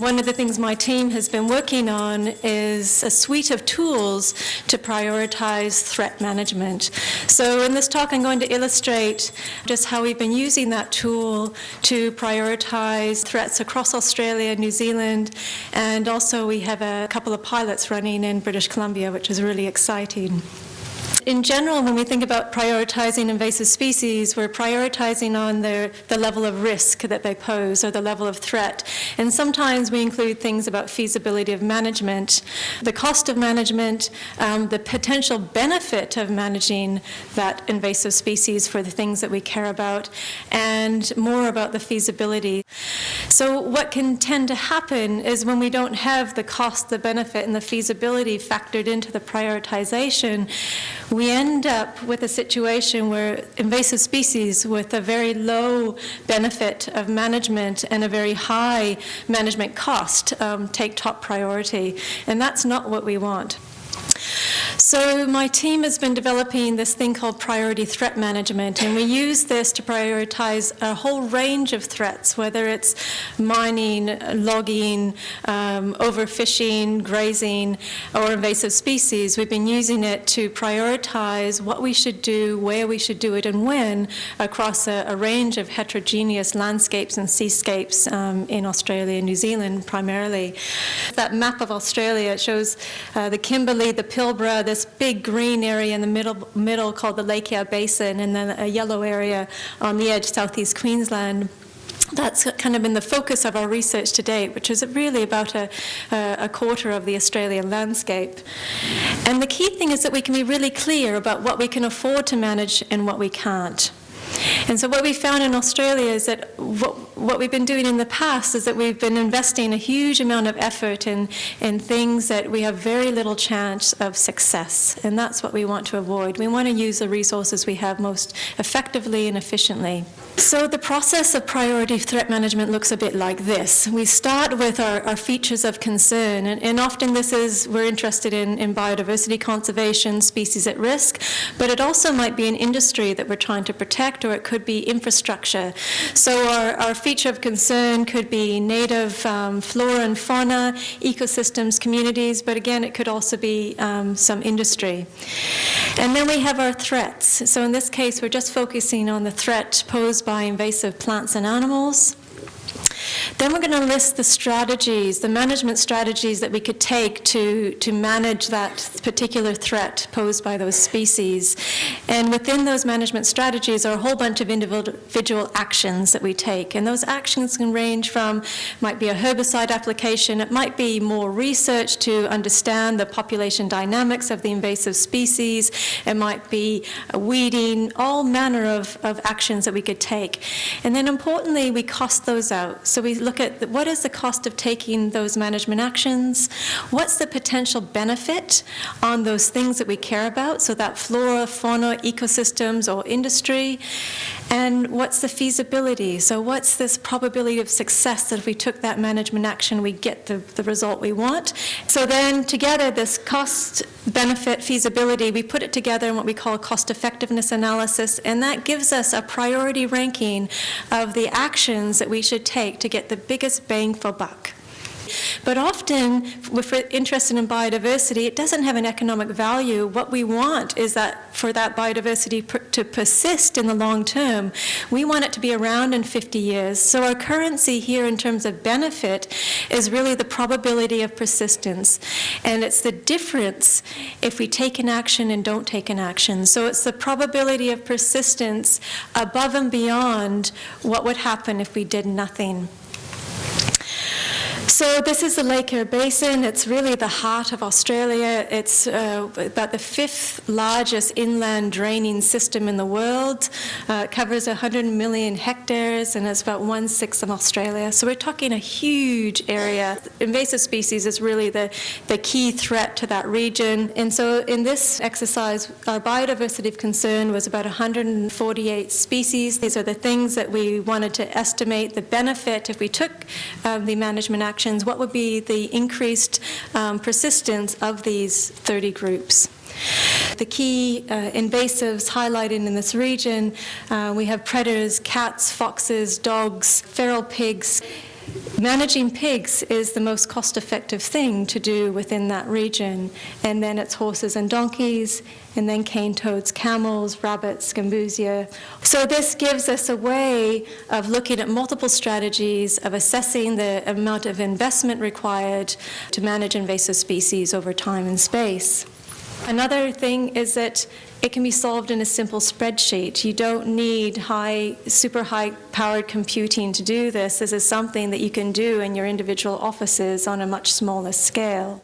One of the things my team has been working on is a suite of tools to prioritize threat management. So in this talk, I'm going to illustrate just how we've been using that tool to prioritize threats across Australia, New Zealand, and also we have a couple of pilots running in British Columbia, which is really exciting. In general, when we think about prioritizing invasive species, we're prioritizing on the level of risk that they pose or the level of threat. And sometimes we include things about feasibility of management, the cost of management, the potential benefit of managing that invasive species for the things that we care about, and more about the feasibility. So what can tend to happen is when we don't have the cost, the benefit, and the feasibility factored into the prioritization, we end up with a situation where invasive species with a very low benefit of management and a very high management cost take top priority, and that's not what we want. So my team has been developing this thing called priority threat management, and we use this to prioritize a whole range of threats, whether it's mining, logging, overfishing, grazing, or invasive species. We've been using it to prioritize what we should do, where we should do it, and when across a range of heterogeneous landscapes and seascapes in Australia and New Zealand primarily. That map of Australia shows the Kimberley, the Pilbara, this big green area in the middle called the Lake Eyre Basin, and then a yellow area on the edge, southeast Queensland. That's kind of been the focus of our research to date, which is really about a quarter of the Australian landscape. And the key thing is that we can be really clear about what we can afford to manage and what we can't. And so what we found in Australia is that what we've been doing in the past is that we've been investing a huge amount of effort in things that we have very little chance of success, and that's what we want to avoid. We want to use the resources we have most effectively and efficiently. So the process of priority threat management looks a bit like this. We start with our features of concern, and often this is, we're interested in biodiversity conservation, species at risk, but it also might be an industry that we're trying to protect, or it could be infrastructure. So our feature of concern could be native flora and fauna, ecosystems, communities, but again, it could also be some industry. And then we have our threats. So in this case, we're just focusing on the threat posed by invasive plants and animals. Then we're going to list the strategies, the management strategies that we could take to manage that particular threat posed by those species. And within those management strategies are a whole bunch of individual actions that we take. And those actions can range from, might be a herbicide application, it might be more research to understand the population dynamics of the invasive species, it might be weeding, all manner of actions that we could take. And then importantly, we cost those out. So we look at what is the cost of taking those management actions, what's the potential benefit on those things that we care about, so that flora, fauna, ecosystems, or industry, and what's the feasibility, so what's this probability of success that if we took that management action, we get the result we want. So then together, this cost, benefit, feasibility, we put it together in what we call a cost effectiveness analysis, and that gives us a priority ranking of the actions that we should take to get the biggest bang for buck. But often, if we're interested in biodiversity, it doesn't have an economic value. What we want is that for that biodiversity to persist in the long term, we want it to be around in 50 years. So our currency here in terms of benefit is really the probability of persistence. And it's the difference if we take an action and don't take an action. So it's the probability of persistence above and beyond what would happen if we did nothing. So this is the Lake Eyre Basin. It's really the heart of Australia. It's about the 5th largest inland draining system in the world. It covers 100 million hectares, and it's about 1/6 of Australia. So we're talking a huge area. Invasive species is really the key threat to that region. And so in this exercise, our biodiversity of concern was about 148 species. These are the things that we wanted to estimate the benefit if we took the management action. What would be the increased persistence of these 30 groups? The key invasives highlighted in this region, we have predators, cats, foxes, dogs, feral pigs. managing pigs is the most cost-effective thing to do within that region. And then it's horses and donkeys, and then cane toads, camels, rabbits, gambusia. So this gives us a way of looking at multiple strategies, of assessing the amount of investment required to manage invasive species over time and space. Another thing is that it can be solved in a simple spreadsheet. You don't need super high-powered computing to do this. This is something that you can do in your individual offices on a much smaller scale.